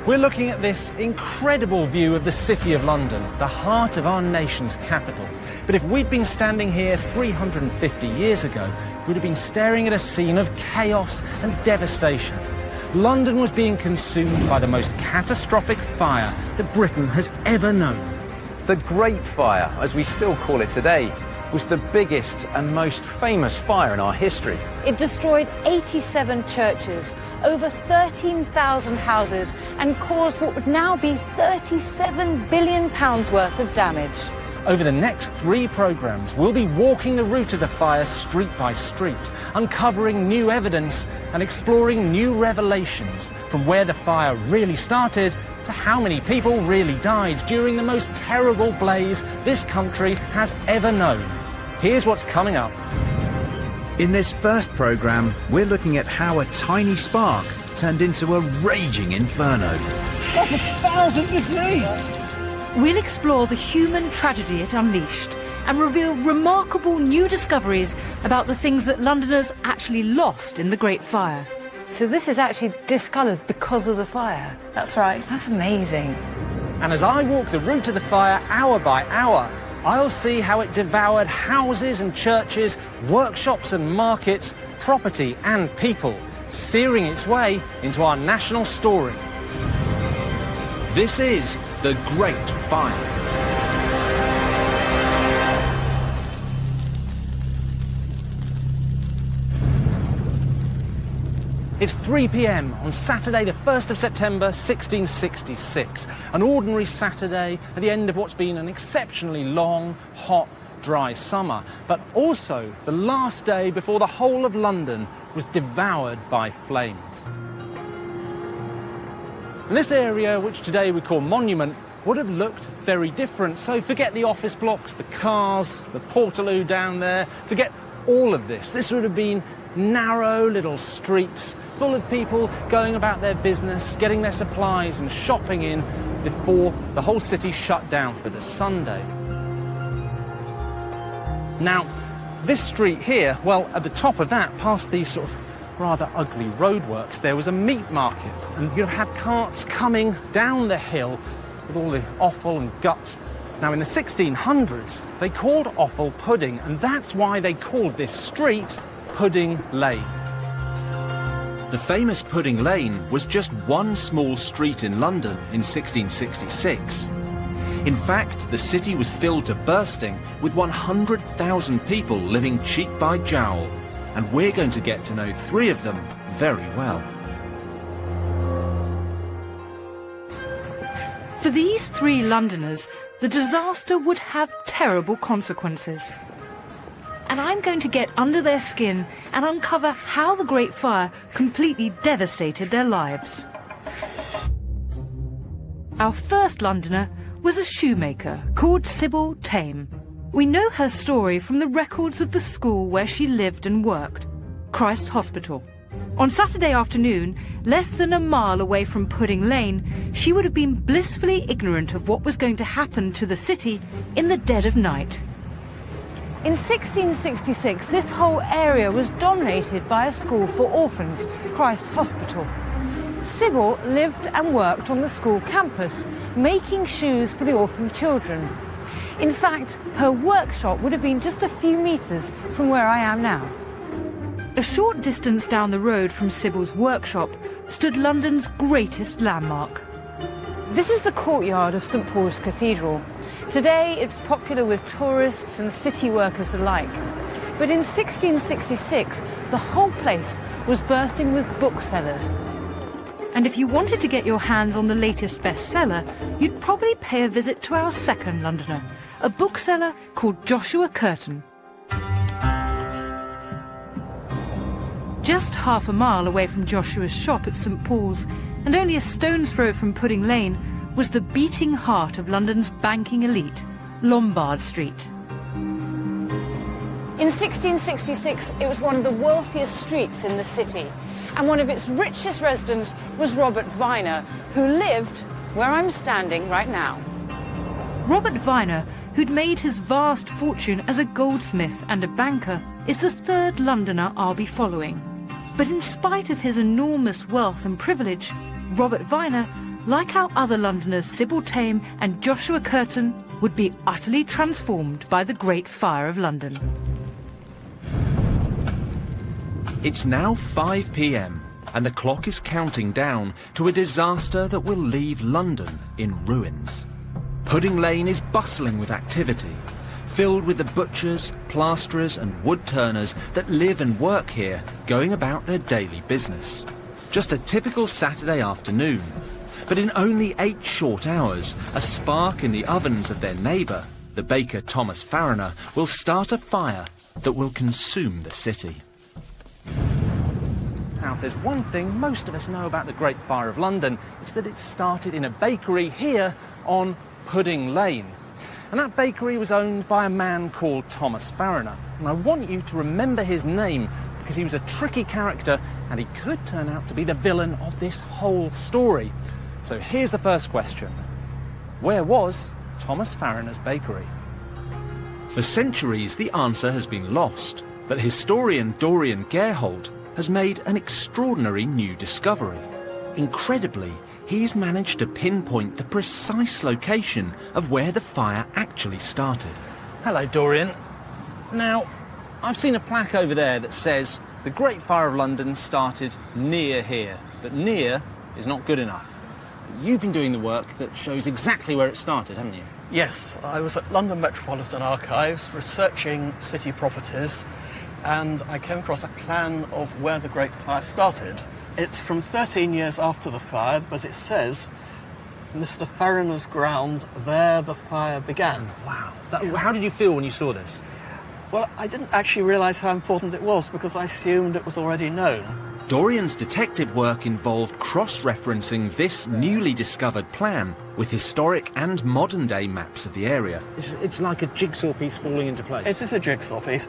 We're looking at this incredible view of the City of London, the heart of our nation's capital. But if we'd been standing here 350 years ago, we'd have been staring at a scene of chaos and devastation. London was being consumed by the most catastrophic fire that Britain has ever known. The Great Fire, as we still call it today, was the biggest and most famous fire in our history. It destroyed 87 churches, over 13,000 houses, and caused what would now be £37 billion worth of damage. Over the next 3 programmes, we'll be walking the route of the fire street by street, uncovering new evidence and exploring new revelations, from where the fire really started to how many people really died during the most terrible blaze this country has ever known. Here's what's coming up. In this first programme, we're looking at how a tiny spark turned into a raging inferno. That's 1,000 degrees! We'll explore the human tragedy it unleashed and reveal remarkable new discoveries about the things that Londoners actually lost in the Great Fire. So this is actually discoloured because of the fire? That's right. That's amazing. And as I walk the route of the fire hour by hour, I'll see how it devoured houses and churches, workshops and markets, property and people, searing its way into our national story. This is the Great Fire. It's 3 p.m. on Saturday, the 1st of September, 1666. An ordinary Saturday at the end of what's been an exceptionally long, hot, dry summer, but also the last day before the whole of London was devoured by flames. And this area, which today we call Monument, would have looked very different. So forget the office blocks, the cars, the Portaloo down there, forget all of this. This would have been narrow little streets full of people going about their business, getting their supplies and shopping in before the whole city shut down for the Sunday. Now, this street here, well, at the top of that, past these sort of rather ugly roadworks, there was a meat market, and you'd have had carts coming down the hill with all the offal and guts. Now, in the 1600s, they called offal pudding, and that's why they called this street Pudding Lane. The famous Pudding Lane was just one small street in London in 1666. In fact, the city was filled to bursting with 100,000 people living cheek by jowl, and we're going to get to know 3 of them very well. For these 3 Londoners, the disaster would have terrible consequences. And I'm going to get under their skin and uncover how the Great Fire completely devastated their lives. Our first Londoner was a shoemaker called Sybil Tame. We know her story from the records of the school where she lived and worked, Christ's Hospital. On Saturday afternoon, less than a mile away from Pudding Lane, she would have been blissfully ignorant of what was going to happen to the city in the dead of night. In 1666, this whole area was dominated by a school for orphans, Christ's Hospital. Sybil lived and worked on the school campus, making shoes for the orphan children. In fact, her workshop would have been just a few metres from where I am now. A short distance down the road from Sybil's workshop stood London's greatest landmark. This is the courtyard of St Paul's Cathedral. Today it's popular with tourists and city workers alike. But in 1666, the whole place was bursting with booksellers. And if you wanted to get your hands on the latest bestseller, you'd probably pay a visit to our second Londoner, a bookseller called Joshua Curtin. Just half a mile away from Joshua's shop at St Paul's, and only a stone's throw from Pudding Lane, was the beating heart of London's banking elite, Lombard Street. In 1666, it was one of the wealthiest streets in the city, and one of its richest residents was Robert Viner, who lived where I'm standing right now. Robert Viner, who'd made his vast fortune as a goldsmith and a banker, is the 3rd Londoner I'll be following. But in spite of his enormous wealth and privilege, Robert Viner like how other Londoners Sybil Tame and Joshua Curtin would be utterly transformed by the Great Fire of London. It's now 5 p.m. and the clock is counting down to a disaster that will leave London in ruins. Pudding Lane is bustling with activity, filled with the butchers, plasterers and wood turners that live and work here, going about their daily business. Just a typical Saturday afternoon. But in only 8 short hours, a spark in the ovens of their neighbour, the baker Thomas Farriner, will start a fire that will consume the city. Now, if there's one thing most of us know about the Great Fire of London, it's that it started in a bakery here on Pudding Lane. And that bakery was owned by a man called Thomas Farriner. And I want you to remember his name because he was a tricky character and he could turn out to be the villain of this whole story. So here's the first question. Where was Thomas Farriner's bakery? For centuries, the answer has been lost, but historian Dorian Gerhold has made an extraordinary new discovery. Incredibly, he's managed to pinpoint the precise location of where the fire actually started. Hello, Dorian. Now, I've seen a plaque over there that says the Great Fire of London started near here, but near is not good enough. You've been doing the work that shows exactly where it started, haven't you? Yes, I was at London Metropolitan Archives researching city properties, and I came across a plan of where the Great Fire started. It's from 13 years after the fire, but it says, Mr. Farriner's ground, there the fire began. Wow. How did you feel when you saw this? Well, I didn't actually realise how important it was because I assumed it was already known. Dorian's detective work involved cross-referencing this newly discovered plan with historic and modern-day maps of the area. It's like a jigsaw piece falling into place. It is a jigsaw piece.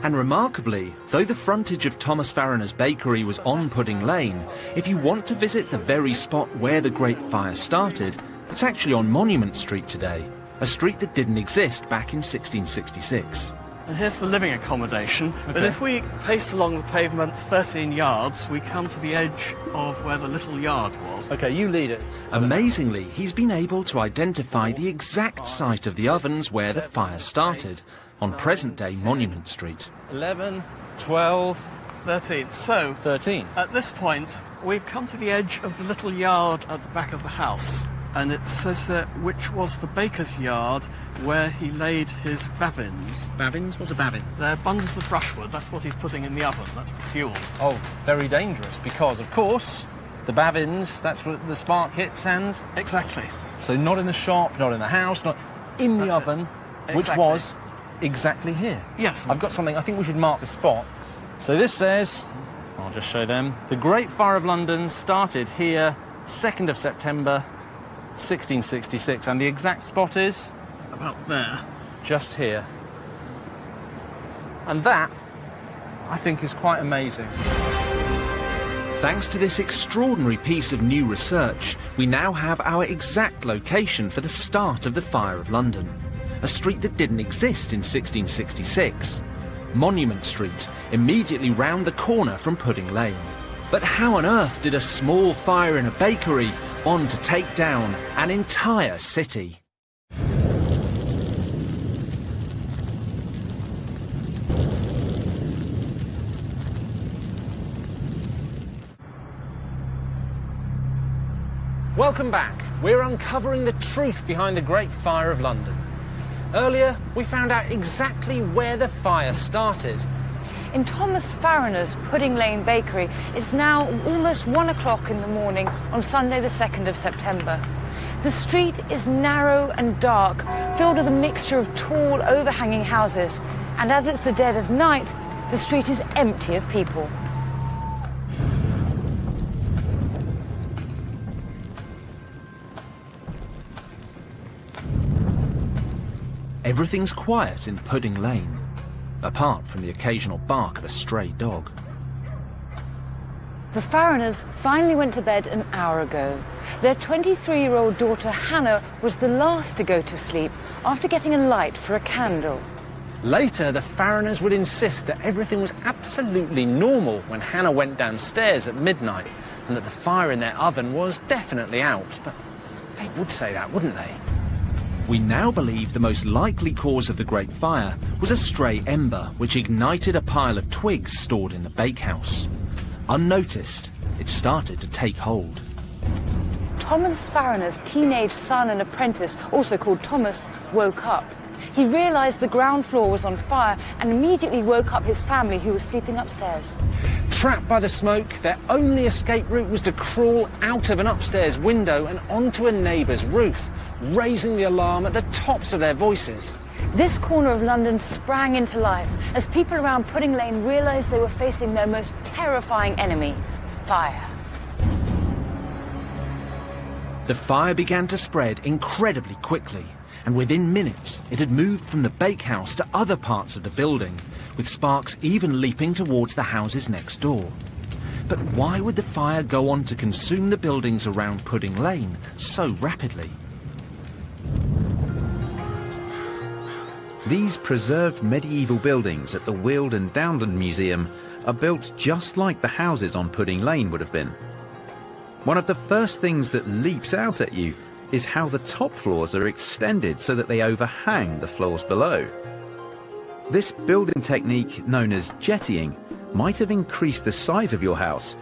And remarkably, though the frontage of Thomas Farriner's bakery was on Pudding Lane, if you want to visit the very spot where the Great Fire started, it's actually on Monument Street today, a street that didn't exist back in 1666. And here's the living accommodation. Okay. But if we pace along the pavement 13 yards, we come to the edge of where the little yard was. OK, you lead it. Amazingly, he's been able to identify the exact site of the ovens where the fire started, on present-day Monument Street. 11, 12, 13. So, 13. At this point, we've come to the edge of the little yard at the back of the house. And it says there, which was the baker's yard where he laid his bavins. Bavins? What's a bavin? They're bundles of brushwood. That's what he's putting in the oven. That's the fuel. Oh, very dangerous, because, of course, the bavins, that's what the spark hits and... Exactly. So not in the shop, not in the house, not in the oven, which was exactly here. Yes. I've got something, I think we should mark the spot. So this says, I'll just show them, the Great Fire of London started here, 2nd of September, 1666, and the exact spot is? About there. Just here. And that, I think, is quite amazing. Thanks to this extraordinary piece of new research, we now have our exact location for the start of the Fire of London. A street that didn't exist in 1666. Monument Street, immediately round the corner from Pudding Lane. But how on earth did a small fire in a bakery want to take down an entire city? Welcome back. We're uncovering the truth behind the Great Fire of London. Earlier, we found out exactly where the fire started. In Thomas Farriner's Pudding Lane Bakery, it's now almost 1 o'clock in the morning on Sunday the 2nd of September. The street is narrow and dark, filled with a mixture of tall, overhanging houses. And as it's the dead of night, the street is empty of people. Everything's quiet in Pudding Lane, apart from the occasional bark of a stray dog. The Farriners finally went to bed an hour ago. Their 23-year-old daughter Hannah was the last to go to sleep after getting a light for a candle. Later, the Farriners would insist that everything was absolutely normal when Hannah went downstairs at midnight. and that the fire in their oven was definitely out. But they would say that, wouldn't they? We now believe the most likely cause of the Great Fire was a stray ember which ignited a pile of twigs stored in the bakehouse. Unnoticed, it started to take hold. Thomas Farriner's teenage son and apprentice, also called Thomas, woke up. He realised the ground floor was on fire and immediately woke up his family, who was sleeping upstairs. Trapped by the smoke, their only escape route was to crawl out of an upstairs window and onto a neighbour's roof, raising the alarm at the tops of their voices. This corner of London sprang into life as people around Pudding Lane realised they were facing their most terrifying enemy, fire. The fire began to spread incredibly quickly, and within minutes it had moved from the bakehouse to other parts of the building, with sparks even leaping towards the houses next door. But why would the fire go on to consume the buildings around Pudding Lane so rapidly? These preserved medieval buildings at the Weald and Downland Museum are built just like the houses on Pudding Lane would have been. One of the first things that leaps out at you is how the top floors are extended so that they overhang the floors below. This building technique, known as jettying, might have increased the size of your house,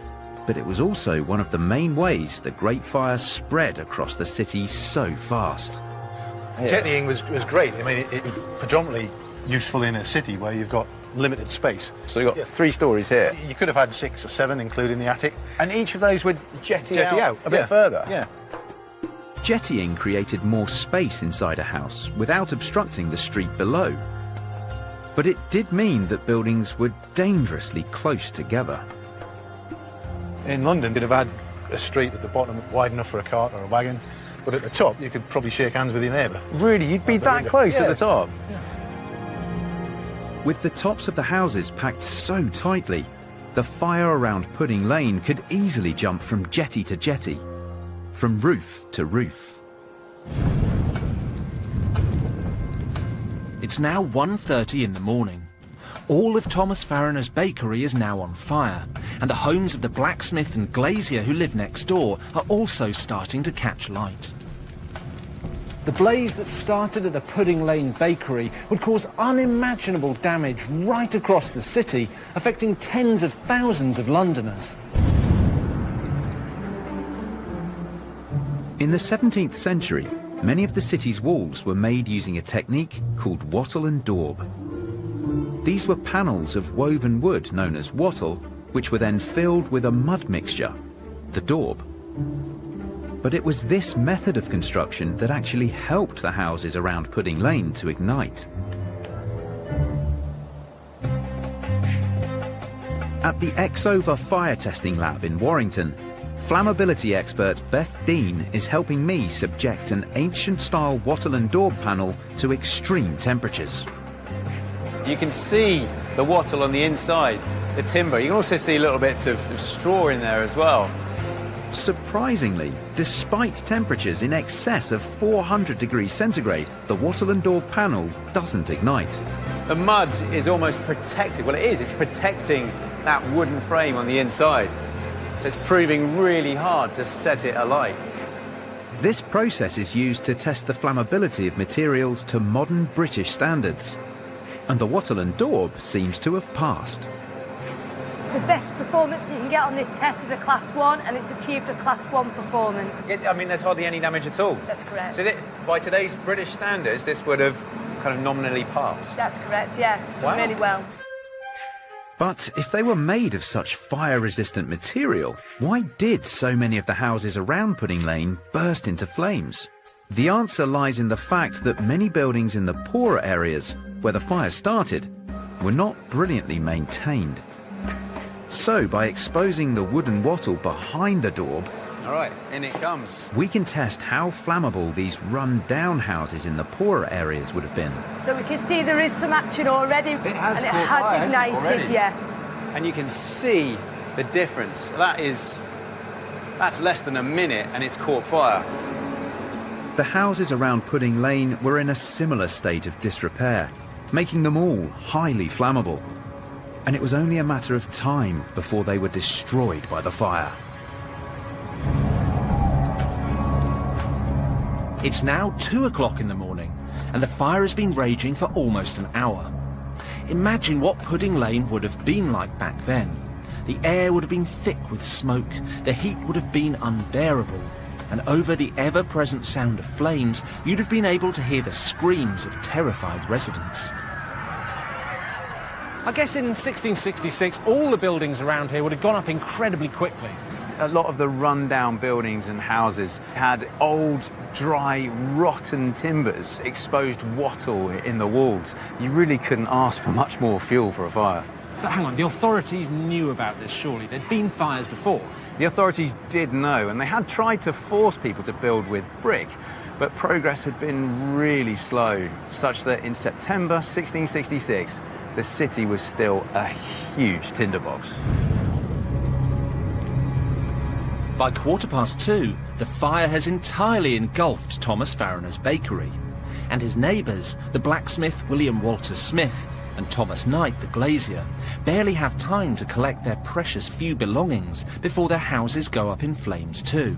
but it was also one of the main ways the Great Fire spread across the city so fast. Yeah. Jettying was great. I mean, it was predominantly useful in a city where you've got limited space. So you've got 3 stories here. You could have had 6 or 7, including the attic. And each of those would jetty out a Yeah. bit further. Yeah. Jettying created more space inside a house without obstructing the street below. But it did mean that buildings were dangerously close together. In London, you'd have had a street at the bottom wide enough for a cart or a wagon, but at the top, you could probably shake hands with your neighbour. Really? You'd be that close at the top? Yeah. With the tops of the houses packed so tightly, the fire around Pudding Lane could easily jump from jetty to jetty, from roof to roof. It's now 1:30 in the morning. All of Thomas Farriner's bakery is now on fire, and the homes of the blacksmith and glazier who live next door are also starting to catch light. The blaze that started at the Pudding Lane bakery would cause unimaginable damage right across the city, affecting tens of thousands of Londoners. In the 17th century, many of the city's walls were made using a technique called wattle and daub. These were panels of woven wood known as wattle, which were then filled with a mud mixture, the daub. But it was this method of construction that actually helped the houses around Pudding Lane to ignite. At the Exover Fire Testing Lab in Warrington, flammability expert Beth Dean is helping me subject an ancient-style wattle and daub panel to extreme temperatures. You can see the wattle on the inside, the timber. You can also see little bits of straw in there as well. Surprisingly, despite temperatures in excess of 400 degrees centigrade, the wattle and daub panel doesn't ignite. The mud is almost protected. Well, it is. It's protecting that wooden frame on the inside. So it's proving really hard to set it alight. This process is used to test the flammability of materials to modern British standards. And the wattle and daub seems to have passed. The best performance you can get on this test is a Class 1, and it's achieved a Class 1 performance. I mean, there's hardly any damage at all. That's correct. So by today's British standards, this would have kind of nominally passed. That's correct, yeah. It's done really well. But if they were made of such fire-resistant material, why did so many of the houses around Pudding Lane burst into flames? The answer lies in the fact that many buildings in the poorer areas, where the fire started, were not brilliantly maintained. So, by exposing the wooden wattle behind the daub, All right, in it comes. we can test how flammable these run-down houses in the poorer areas would have been. So we can see there is some action already. It has and caught it fire, has hasn't it, ignited, already? yeah. And you can see the difference. That's less than a minute and it's caught fire. The houses around Pudding Lane were in a similar state of disrepair, making them all highly flammable. And it was only a matter of time before they were destroyed by the fire. It's now 2 o'clock in the morning, and the fire has been raging for almost an hour. Imagine what Pudding Lane would have been like back then. The air would have been thick with smoke, the heat would have been unbearable, and over the ever-present sound of flames, you'd have been able to hear the screams of terrified residents. I guess in 1666, all the buildings around here would have gone up incredibly quickly. A lot of the run-down buildings and houses had old, dry, rotten timbers, exposed wattle in the walls. You really couldn't ask for much more fuel for a fire. But hang on, the authorities knew about this, surely? There'd been fires before. The authorities did know, and they had tried to force people to build with brick, but progress had been really slow, such that in September 1666, the city was still a huge tinderbox. By 2:15, the fire has entirely engulfed Thomas Farriner's bakery, and his neighbours, the blacksmith William Walter Smith and Thomas Knight, the glazier, barely have time to collect their precious few belongings before their houses go up in flames too.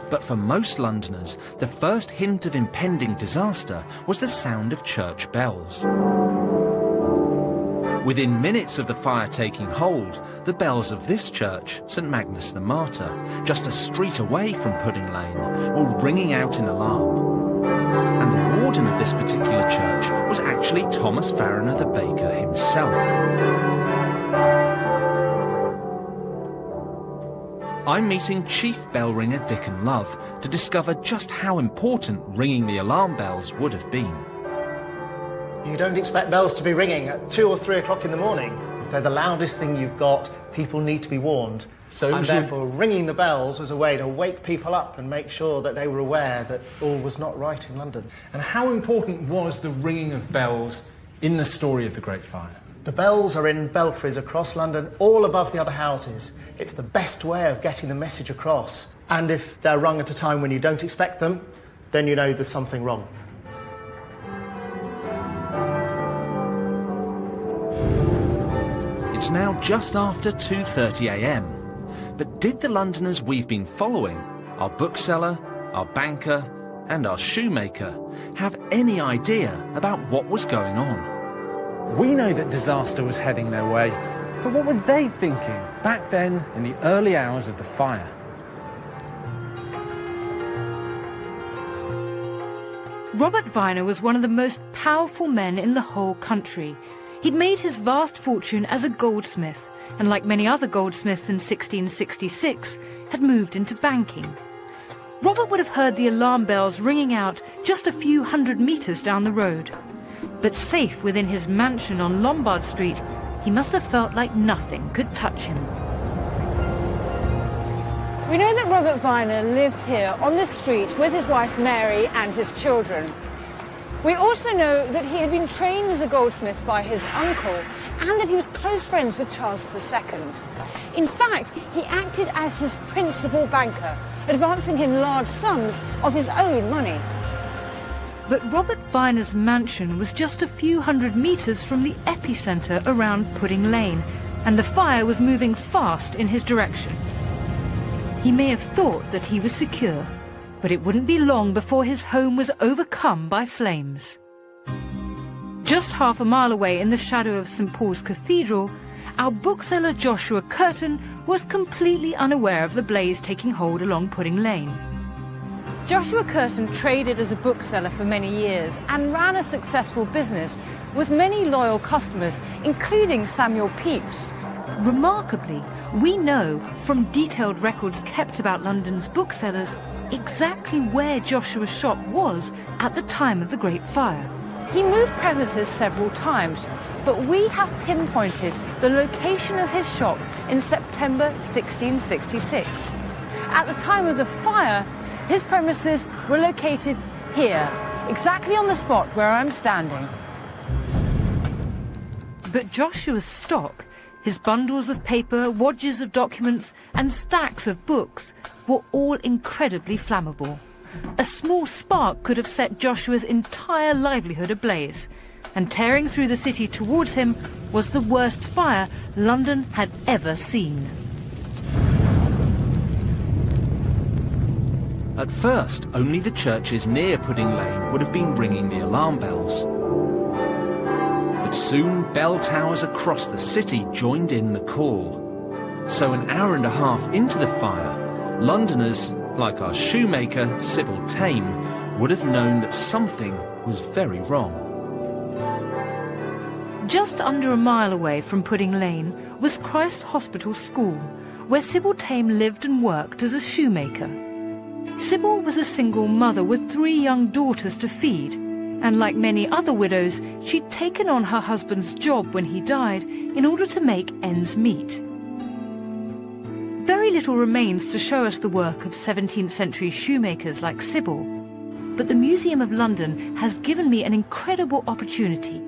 But for most Londoners, the first hint of impending disaster was the sound of church bells. Within minutes of the fire taking hold, the bells of this church, St Magnus the Martyr, just a street away from Pudding Lane, were ringing out in alarm. And the warden of this particular church was actually Thomas Farriner the baker himself. I'm meeting Chief Bell Ringer Dickon Love to discover just how important ringing the alarm bells would have been. You don't expect bells to be ringing at 2 or 3 o'clock in the morning. They're the loudest thing you've got. People need to be warned. And therefore ringing the bells was a way to wake people up and make sure that they were aware that all was not right in London. And how important was the ringing of bells in the story of the Great Fire? The bells are in belfries across London, all above the other houses. It's the best way of getting the message across. And if they're rung at a time when you don't expect them, then you know there's something wrong. It's now just after 2:30 a.m. But did the Londoners we've been following, our bookseller, our banker, and our shoemaker, have any idea about what was going on? We know that disaster was heading their way, but what were they thinking back then in the early hours of the fire? Robert Vyner was one of the most powerful men in the whole country. He'd made his vast fortune as a goldsmith, and like many other goldsmiths in 1666, had moved into banking. Robert would have heard the alarm bells ringing out just a few hundred metres down the road. But safe within his mansion on Lombard Street, he must have felt like nothing could touch him. We know that Robert Vyner lived here on this street with his wife Mary and his children. We also know that he had been trained as a goldsmith by his uncle and that he was close friends with Charles II. In fact, he acted as his principal banker, advancing him large sums of his own money. But Robert Vyner's mansion was just a few hundred metres from the epicentre around Pudding Lane, and the fire was moving fast in his direction. He may have thought that he was secure, but it wouldn't be long before his home was overcome by flames. Just half a mile away in the shadow of St Paul's Cathedral, our bookseller Joshua Curtin was completely unaware of the blaze taking hold along Pudding Lane. Joshua Curtin traded as a bookseller for many years and ran a successful business with many loyal customers, including Samuel Pepys. Remarkably, we know from detailed records kept about London's booksellers exactly where Joshua's shop was at the time of the Great Fire. He moved premises several times, but we have pinpointed the location of his shop in September 1666. At the time of the fire, his premises were located here, exactly on the spot where I'm standing. But Joshua's stock, his bundles of paper, wadges of documents, and stacks of books were all incredibly flammable. A small spark could have set Joshua's entire livelihood ablaze, and tearing through the city towards him was the worst fire London had ever seen. At first, only the churches near Pudding Lane would have been ringing the alarm bells. But soon, bell towers across the city joined in the call. So an hour and a half into the fire, Londoners, like our shoemaker, Sybil Tame, would have known that something was very wrong. Just under a mile away from Pudding Lane was Christ Hospital School, where Sybil Tame lived and worked as a shoemaker. Sybil was a single mother with 3 young daughters to feed, and like many other widows, she'd taken on her husband's job when he died in order to make ends meet. Very little remains to show us the work of 17th century shoemakers like Sybil, but the Museum of London has given me an incredible opportunity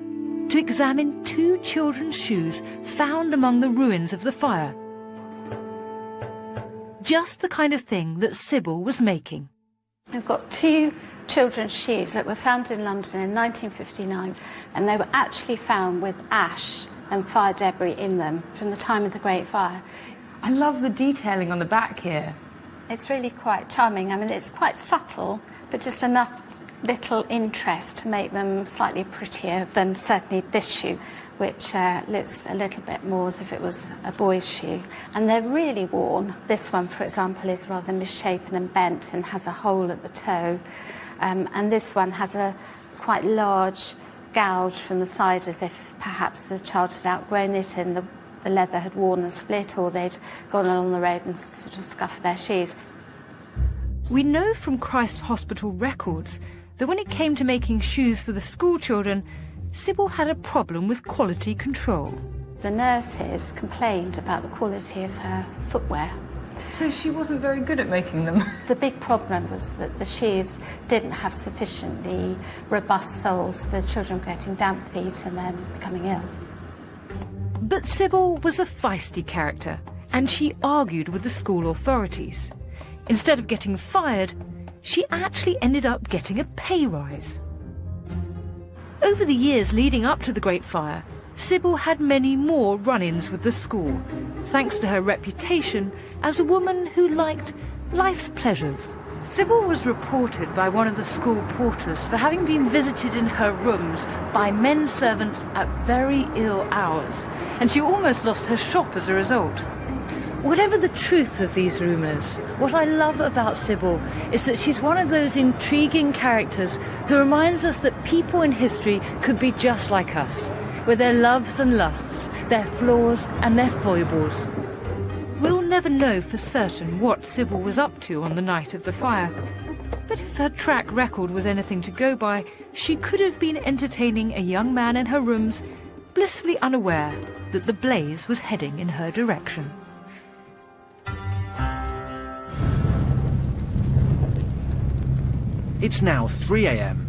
to examine 2 children's shoes found among the ruins of the fire. Just the kind of thing that Sybil was making. We've got 2 children's shoes that were found in London in 1959, and they were actually found with ash and fire debris in them from the time of the Great Fire. I love the detailing on the back here. It's really quite charming. I mean, it's quite subtle, but just enough little interest to make them slightly prettier than certainly this shoe, which looks a little bit more as if it was a boy's shoe. And they're really worn. This one, for example, is rather misshapen and bent and has a hole at the toe. And this one has a quite large gouge from the side, as if perhaps the child had outgrown it and the leather had worn and split, or they'd gone along the road and sort of scuffed their shoes. We know from Christ Hospital records that when it came to making shoes for the school children, Sybil had a problem with quality control. The nurses complained about the quality of her footwear. So she wasn't very good at making them. The big problem was that the shoes didn't have sufficiently robust soles. The children were getting damp feet and then becoming ill. But Sybil was a feisty character, and she argued with the school authorities. Instead of getting fired, she actually ended up getting a pay rise. Over the years leading up to the Great Fire, Sybil had many more run-ins with the school, thanks to her reputation as a woman who liked life's pleasures. Sybil was reported by one of the school porters for having been visited in her rooms by men servants at very ill hours, and she almost lost her shop as a result. Whatever the truth of these rumours, what I love about Sybil is that she's one of those intriguing characters who reminds us that people in history could be just like us, with their loves and lusts, their flaws and their foibles. We'll never know for certain what Sybil was up to on the night of the fire, but if her track record was anything to go by, she could have been entertaining a young man in her rooms, blissfully unaware that the blaze was heading in her direction. It's now 3 a.m,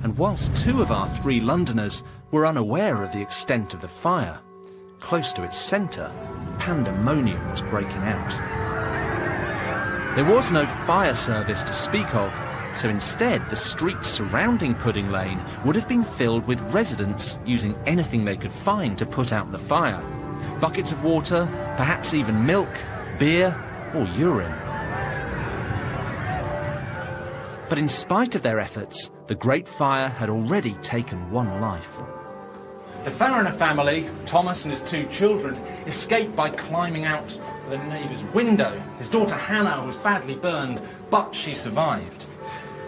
and whilst 2 of our 3 Londoners were unaware of the extent of the fire, close to its centre, pandemonium was breaking out. There was no fire service to speak of, so instead the streets surrounding Pudding Lane would have been filled with residents using anything they could find to put out the fire. Buckets of water, perhaps even milk, beer or urine. But in spite of their efforts, the Great Fire had already taken 1 life. The Fariner family, Thomas and his 2 children, escaped by climbing out of a neighbour's window. His daughter Hannah was badly burned, but she survived.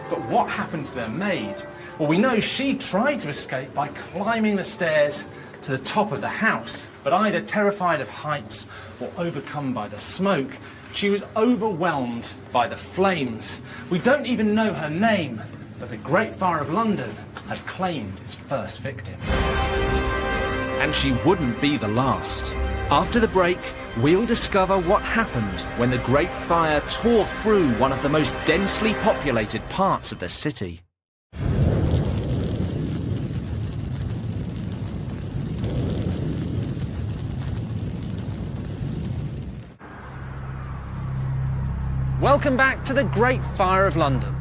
But what happened to their maid? Well, we know she tried to escape by climbing the stairs to the top of the house, but either terrified of heights or overcome by the smoke, she was overwhelmed by the flames. We don't even know her name, but the Great Fire of London had claimed its first victim. And she wouldn't be the last. After the break, we'll discover what happened when the Great Fire tore through one of the most densely populated parts of the city. Welcome back to the Great Fire of London.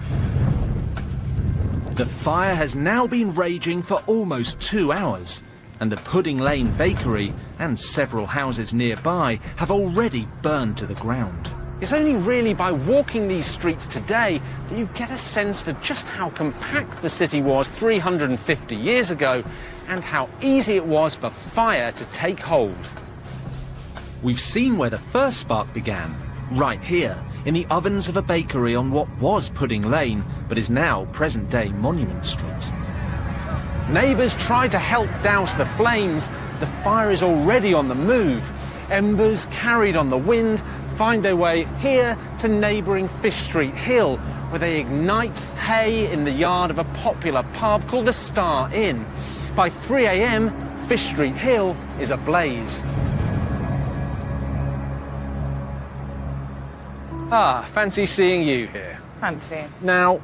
The fire has now been raging for almost 2 hours, and the Pudding Lane bakery and several houses nearby have already burned to the ground. It's only really by walking these streets today that you get a sense for just how compact the city was 350 years ago and how easy it was for fire to take hold. We've seen where the first spark began, right here, in the ovens of a bakery on what was Pudding Lane, but is now present-day Monument Street. Neighbours try to help douse the flames. The fire is already on the move. Embers carried on the wind find their way here to neighbouring Fish Street Hill, where they ignite hay in the yard of a popular pub called the Star Inn. By 3 a.m, Fish Street Hill is ablaze. Ah, fancy seeing you here. Fancy. Now,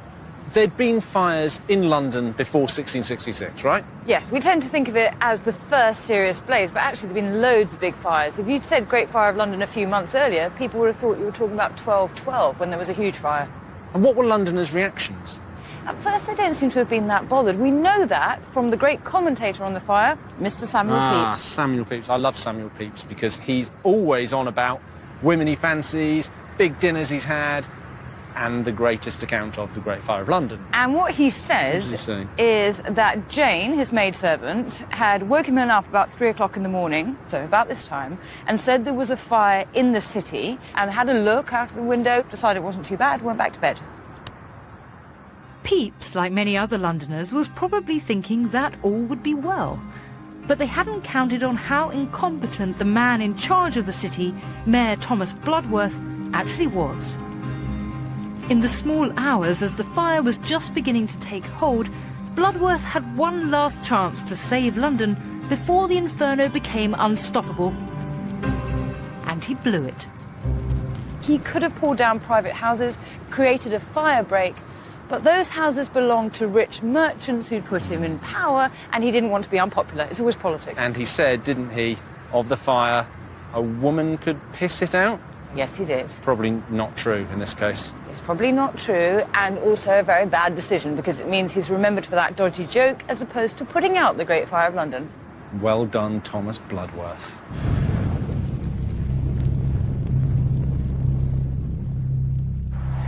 there'd been fires in London before 1666, right? Yes, we tend to think of it as the first serious blaze, but actually there've been loads of big fires. If you'd said Great Fire of London a few months earlier, people would have thought you were talking about 1212 when there was a huge fire. And what were Londoners' reactions? At first, they don't seem to have been that bothered. We know that from the great commentator on the fire, Mr. Samuel Pepys. Samuel Pepys. I love Samuel Pepys because he's always on about women he fancies, big dinners he's had, and the greatest account of the Great Fire of London. And what he says is that Jane, his maidservant, had woken him up about 3 o'clock in the morning, so about this time, and said there was a fire in the city, and had a look out of the window, decided it wasn't too bad, went back to bed. Pepys, like many other Londoners, was probably thinking that all would be well. But they hadn't counted on how incompetent the man in charge of the city, Mayor Thomas Bloodworth, actually was. In the small hours as the fire was just beginning to take hold, Bloodworth had one last chance to save London before the inferno became unstoppable. And he blew it. He could have pulled down private houses, created a fire break, but those houses belonged to rich merchants who'd put him in power, and he didn't want to be unpopular. It's always politics. And he said, didn't he, of the fire, a woman could piss it out? Yes, he did. Probably not true in this case. It's probably not true, and also a very bad decision, because it means he's remembered for that dodgy joke as opposed to putting out the Great Fire of London. Well done, Thomas Bloodworth.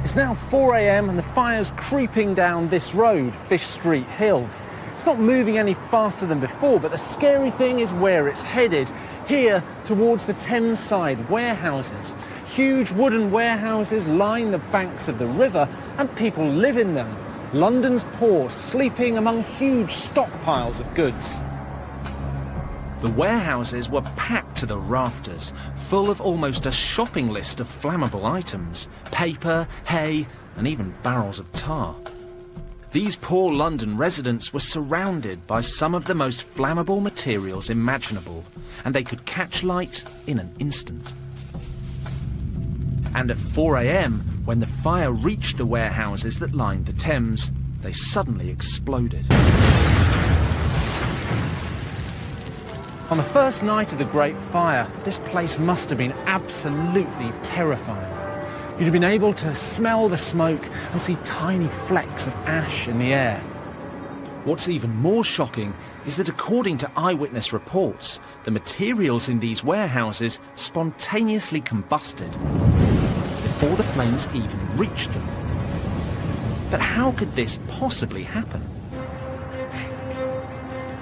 It's now 4 a.m. and the fire's creeping down this road, Fish Street Hill. It's not moving any faster than before, but the scary thing is where it's headed. Here, towards the Thames side warehouses. Huge wooden warehouses line the banks of the river, and people live in them. London's poor, sleeping among huge stockpiles of goods. The warehouses were packed to the rafters, full of almost a shopping list of flammable items, paper, hay, and even barrels of tar. These poor London residents were surrounded by some of the most flammable materials imaginable, and they could catch light in an instant. And at 4 a.m, when the fire reached the warehouses that lined the Thames, they suddenly exploded. On the first night of the Great Fire, this place must have been absolutely terrifying. You'd have been able to smell the smoke and see tiny flecks of ash in the air. What's even more shocking is that according to eyewitness reports, the materials in these warehouses spontaneously combusted before the flames even reached them. But how could this possibly happen?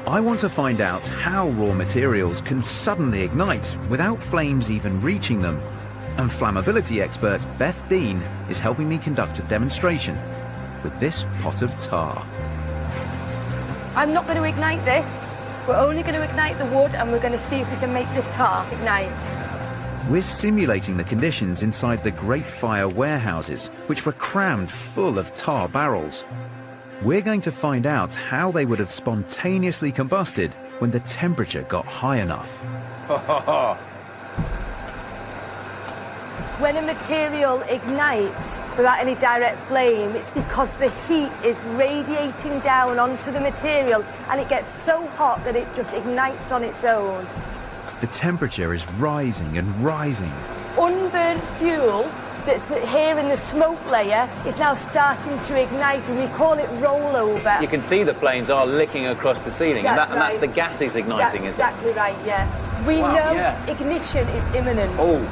I want to find out how raw materials can suddenly ignite without flames even reaching them. And flammability expert Beth Dean is helping me conduct a demonstration with this pot of tar. I'm not going to ignite this. We're only going to ignite the wood, and we're going to see if we can make this tar ignite. We're simulating the conditions inside the Great Fire warehouses, which were crammed full of tar barrels. We're going to find out how they would have spontaneously combusted when the temperature got high enough. When a material ignites without any direct flame, it's because the heat is radiating down onto the material, and it gets so hot that it just ignites on its own. The temperature is rising and rising. Unburnt fuel that's here in the smoke layer is now starting to ignite, and we call it rollover. You can see the flames are licking across the ceiling, and that's the gases igniting, that's is it? exactly right, yeah. We know ignition is imminent. Oh,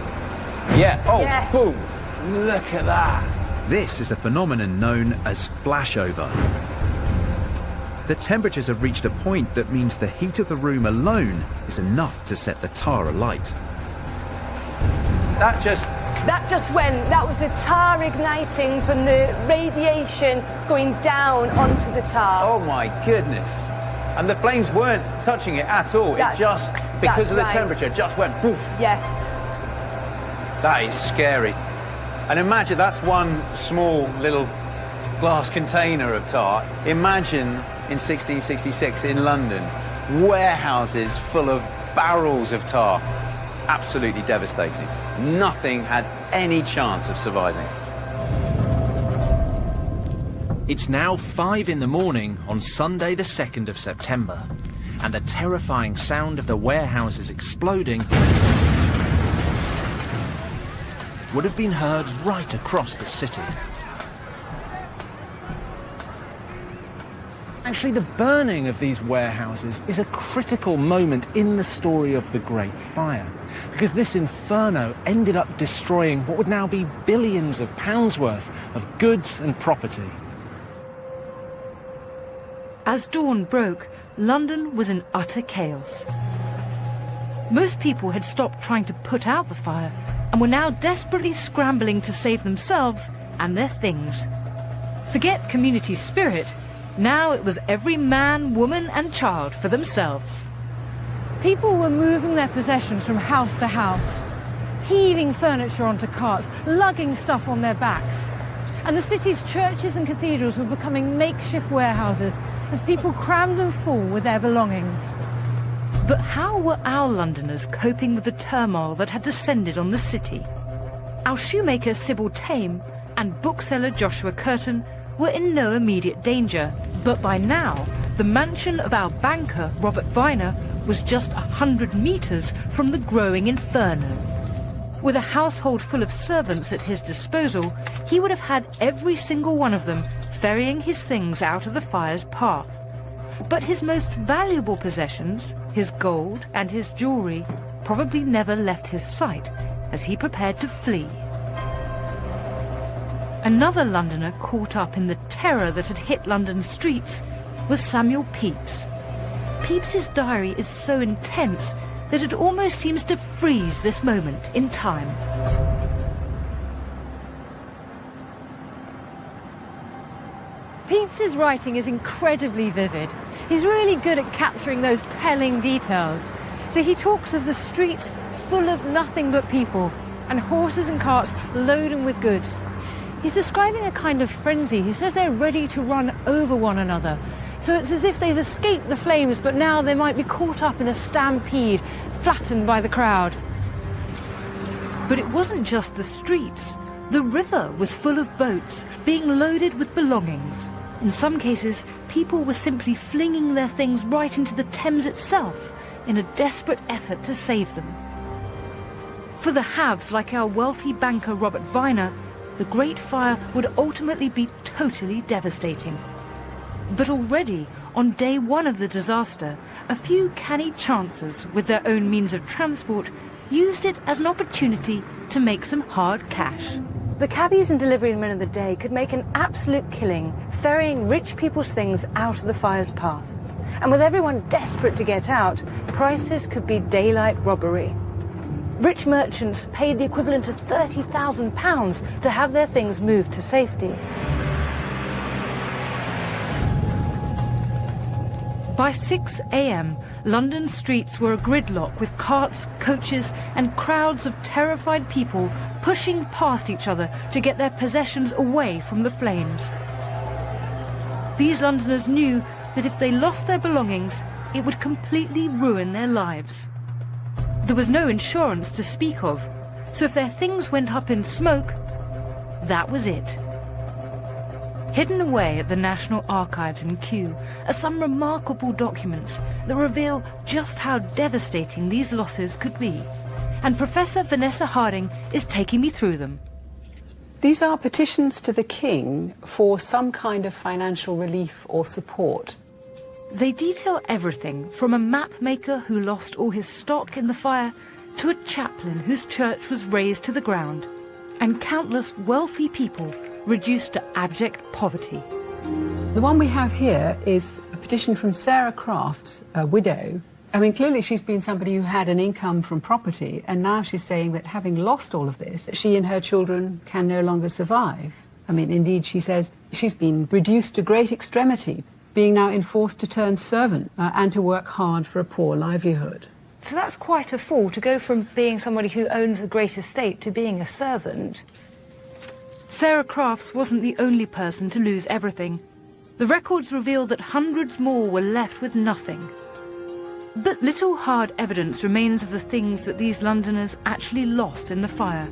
yeah, oh, yeah. boom. Look at that. This is a phenomenon known as flashover. The temperatures have reached a point that means the heat of the room alone is enough to set the tar alight. That just That was the tar igniting from the radiation going down onto the tar. Oh my goodness. And the flames weren't touching it at all. It just, because of the temperature, just went poof. Yeah. That is scary. And imagine that's one small little glass container of tar. Imagine in 1666 in London, warehouses full of barrels of tar. Absolutely devastating. Nothing had any chance of surviving. It's now 5 in the morning on Sunday the 2nd of September, and the terrifying sound of the warehouses exploding would have been heard right across the city. Actually, the burning of these warehouses is a critical moment in the story of the Great Fire, because this inferno ended up destroying what would now be billions of pounds worth of goods and property. As dawn broke, London was in utter chaos. Most people had stopped trying to put out the fire and were now desperately scrambling to save themselves and their things. Forget community spirit. Now it was every man, woman and child for themselves. People were moving their possessions from house to house, heaving furniture onto carts, lugging stuff on their backs. And the city's churches and cathedrals were becoming makeshift warehouses as people crammed them full with their belongings. But how were our Londoners coping with the turmoil that had descended on the city? Our shoemaker Sybil Tame and bookseller Joshua Curtin were in no immediate danger, but by now the mansion of our banker Robert Viner was just 100 metres from the growing inferno. With a household full of servants at his disposal, he would have had every single one of them ferrying his things out of the fire's path. But his most valuable possessions, his gold and his jewellery, probably never left his sight as he prepared to flee. Another Londoner caught up in the terror that had hit London streets was Samuel Pepys. Pepys's diary is so intense that it almost seems to freeze this moment in time. Pepys's writing is incredibly vivid. He's really good at capturing those telling details. So he talks of the streets full of nothing but people and horses and carts loaded with goods. He's describing a kind of frenzy. He says they're ready to run over one another. So it's as if they've escaped the flames, but now they might be caught up in a stampede, flattened by the crowd. But it wasn't just the streets. The river was full of boats being loaded with belongings. In some cases, people were simply flinging their things right into the Thames itself in a desperate effort to save them. For the haves, like our wealthy banker Robert Viner, the Great Fire would ultimately be totally devastating. But already, on day one of the disaster, a few canny chancers with their own means of transport used it as an opportunity to make some hard cash. The cabbies and delivery men of the day could make an absolute killing ferrying rich people's things out of the fire's path. And with everyone desperate to get out, prices could be daylight robbery. Rich merchants paid the equivalent of £30,000 to have their things moved to safety. By 6 a.m, London streets were a gridlock with carts, coaches and crowds of terrified people pushing past each other to get their possessions away from the flames. These Londoners knew that if they lost their belongings, it would completely ruin their lives. There was no insurance to speak of, so if their things went up in smoke, that was it. Hidden away at the National Archives in Kew are some remarkable documents that reveal just how devastating these losses could be. And Professor Vanessa Harding is taking me through them. These are petitions to the King for some kind of financial relief or support. They detail everything from a map maker who lost all his stock in the fire to a chaplain whose church was razed to the ground, and countless wealthy people reduced to abject poverty. The one we have here is a petition from Sarah Crafts, a widow. I mean, clearly she's been somebody who had an income from property, and now she's saying that having lost all of this, that she and her children can no longer survive. I mean, indeed, she says she's been reduced to great extremity, being now enforced to turn servant and to work hard for a poor livelihood. So that's quite a fall, to go from being somebody who owns a great estate to being a servant. Sarah Crafts wasn't the only person to lose everything. The records reveal that hundreds more were left with nothing. But little hard evidence remains of the things that these Londoners actually lost in the fire.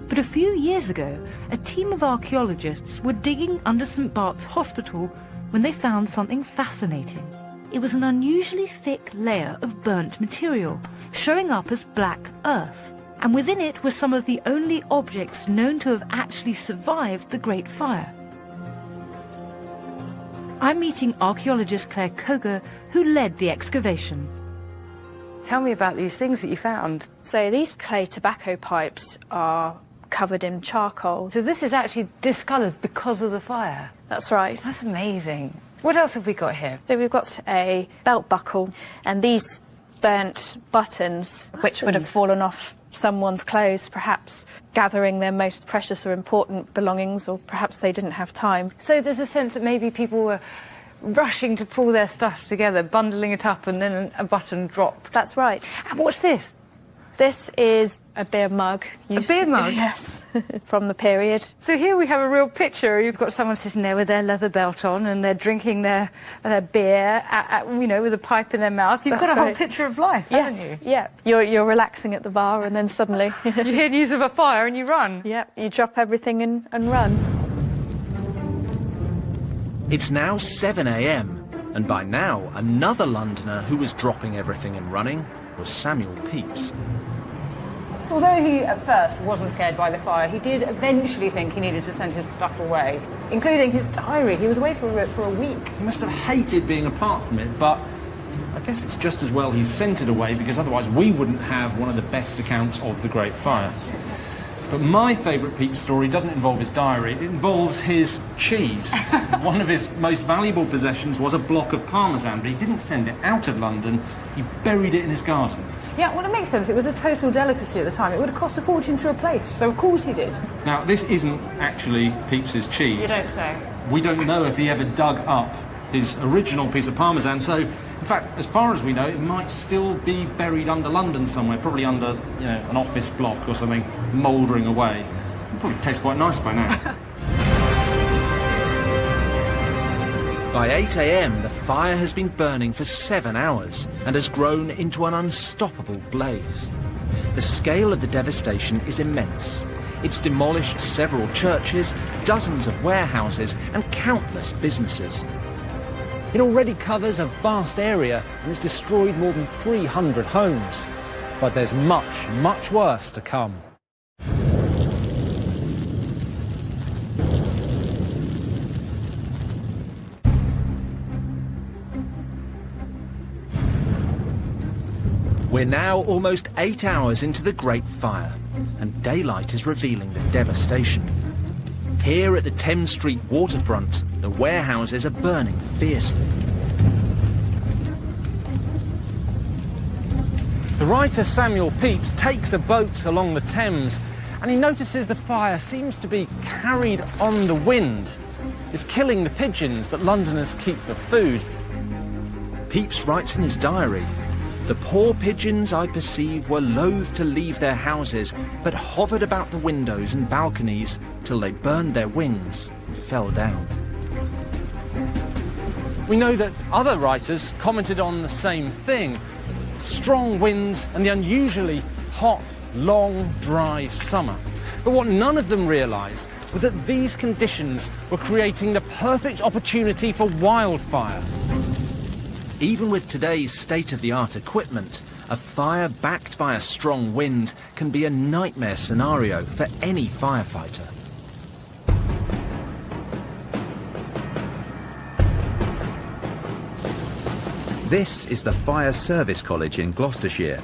But a few years ago, a team of archaeologists were digging under St Bart's Hospital when they found something fascinating. It was an unusually thick layer of burnt material, showing up as black earth, and within it were some of the only objects known to have actually survived the Great Fire. I'm meeting archaeologist Claire Koger, who led the excavation. Tell me about these things that you found. So these clay tobacco pipes are covered in charcoal. So this is actually discoloured because of the fire? That's right. That's amazing. What else have we got here? So we've got a belt buckle, and these burnt buttons, which would have fallen off someone's clothes, perhaps gathering their most precious or important belongings, or perhaps they didn't have time. So there's a sense that maybe people were rushing to pull their stuff together, bundling it up, and then a button dropped. That's right. And what's this? This is a beer mug. A beer mug? Yes, from the period. So here we have a real picture. You've got someone sitting there with their leather belt on, and they're drinking their beer, you know, with a pipe in their mouth. You've got a whole picture of life, haven't you? Yeah. You're relaxing at the bar, and then suddenly you hear news of a fire and you run. Yeah, you drop everything and run. It's now 7 a.m, and by now another Londoner who was dropping everything and running was Samuel Pepys. Although he at first wasn't scared by the fire, he did eventually think he needed to send his stuff away, including his diary. He was away for a week. He must have hated being apart from it, but I guess it's just as well he sent it away, because otherwise we wouldn't have one of the best accounts of the Great Fire. But my favourite Pepys story doesn't involve his diary, it involves his cheese. One of his most valuable possessions was a block of Parmesan, but he didn't send it out of London, he buried it in his garden. Yeah, well, it makes sense. It was a total delicacy at the time. It would have cost a fortune to replace, so of course he did. Now, this isn't actually Pepys's cheese. You don't say. We don't know if he ever dug up his original piece of Parmesan, so, in fact, as far as we know, it might still be buried under London somewhere, probably under, you know, an office block or something, mouldering away. It probably tastes quite nice by now. By 8 a.m, the fire has been burning for 7 hours and has grown into an unstoppable blaze. The scale of the devastation is immense. It's demolished several churches, dozens of warehouses and countless businesses. It already covers a vast area and it's destroyed more than 300 homes. But there's much, much worse to come. We're now almost 8 hours into the Great Fire, and daylight is revealing the devastation. Here at the Thames Street waterfront, the warehouses are burning fiercely. The writer Samuel Pepys takes a boat along the Thames and he notices the fire seems to be carried on the wind. It's killing the pigeons that Londoners keep for food. Pepys writes in his diary, "The poor pigeons I perceive were loath to leave their houses, but hovered about the windows and balconies till they burned their wings and fell down." We know that other writers commented on the same thing. Strong winds and the unusually hot, long, dry summer. But what none of them realised was that these conditions were creating the perfect opportunity for wildfire. Even with today's state-of-the-art equipment, a fire backed by a strong wind can be a nightmare scenario for any firefighter. This is the Fire Service College in Gloucestershire.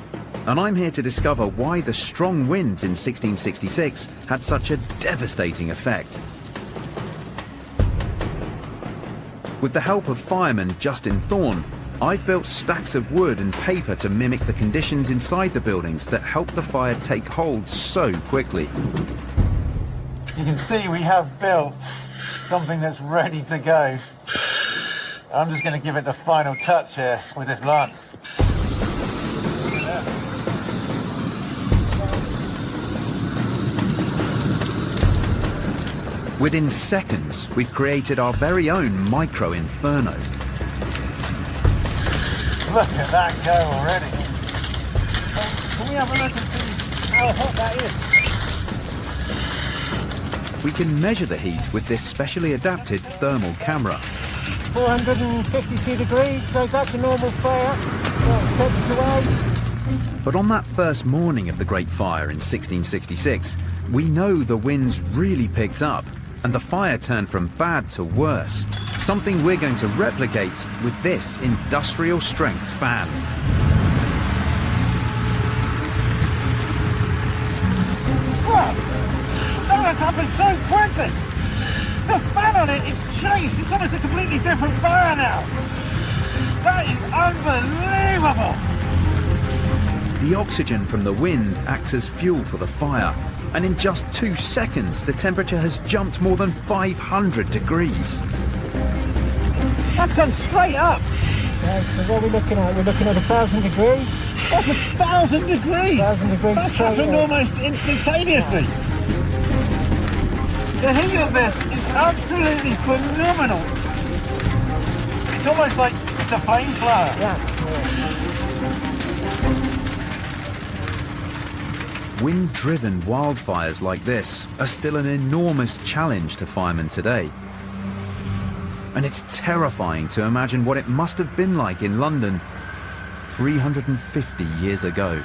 and I'm here to discover why the strong winds in 1666 had such a devastating effect. With the help of fireman Justin Thorne, I've built stacks of wood and paper to mimic the conditions inside the buildings that helped the fire take hold so quickly. You can see we have built something that's ready to go. I'm just going to give it the final touch here with this lance. Within seconds, we've created our very own micro-inferno. Look at that go already. Can we have a look and see how hot that is? We can measure the heat with this specially adapted thermal camera. 452 degrees, so that's a normal fire. Temperature-wise. But on that first morning of the Great Fire in 1666, we know the winds really picked up and the fire turned from bad to worse. Something we're going to replicate with this industrial strength fan. Wow! That has happened so quickly! The fan on it, it's changed. It's almost a completely different fire now. That is unbelievable! The oxygen from the wind acts as fuel for the fire, and in just 2 seconds, the temperature has jumped more than 500 degrees. That's gone straight up. Right, so what are we looking at? We're looking at 1,000 degrees. That's 1,000 degrees! 1,000 degrees. That's happened almost instantaneously. The heat of this is absolutely phenomenal. It's almost like it's a flamethrower. Yeah. Wind-driven wildfires like this are still an enormous challenge to firemen today. And it's terrifying to imagine what it must have been like in London 350 years ago.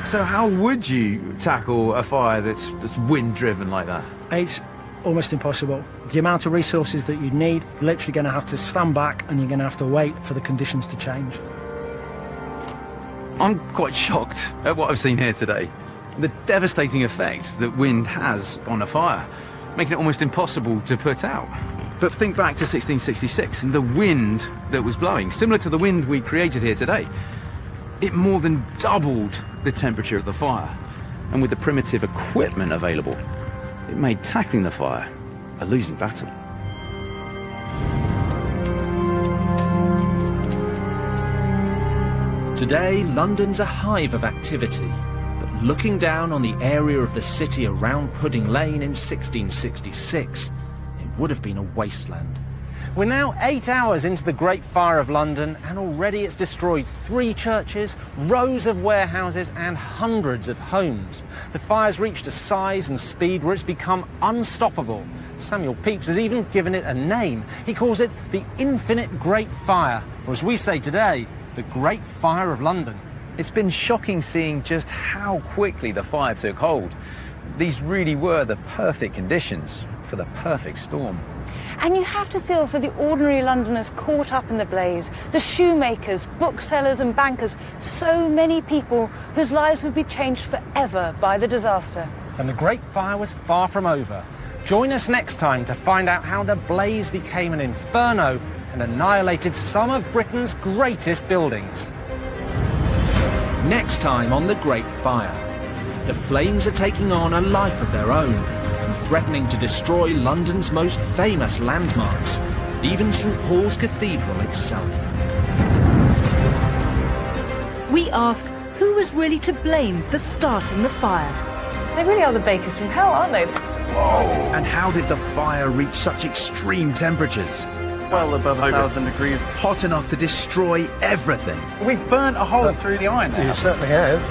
So how would you tackle a fire that's wind-driven like that? It's almost impossible. The amount of resources that you need, you're literally going to have to stand back and you're going to have to wait for the conditions to change. I'm quite shocked at what I've seen here today. The devastating effect that wind has on a fire, making it almost impossible to put out. But think back to 1666 and the wind that was blowing, similar to the wind we created here today. It more than doubled the temperature of the fire. And with the primitive equipment available, it made tackling the fire a losing battle. Today, London's a hive of activity. But looking down on the area of the city around Pudding Lane in 1666, it would have been a wasteland. We're now 8 hours into the Great Fire of London, and already it's destroyed 3 churches, rows of warehouses and hundreds of homes. The fire's reached a size and speed where it's become unstoppable. Samuel Pepys has even given it a name. He calls it the Infinite Great Fire, or as we say today, the Great Fire of London. It's been shocking seeing just how quickly the fire took hold. These really were the perfect conditions for the perfect storm. And you have to feel for the ordinary Londoners caught up in the blaze, the shoemakers, booksellers and bankers, so many people whose lives would be changed forever by the disaster. And the Great Fire was far from over. Join us next time to find out how the blaze became an inferno and annihilated some of Britain's greatest buildings. Next time on The Great Fire, the flames are taking on a life of their own and threatening to destroy London's most famous landmarks, even St Paul's Cathedral itself. We ask who was really to blame for starting the fire. They really are the bakers from hell, aren't they? Whoa! And how did the fire reach such extreme temperatures? Well above 1,000 degrees. Hot enough to destroy everything. We've burnt a hole through the iron now. You certainly have.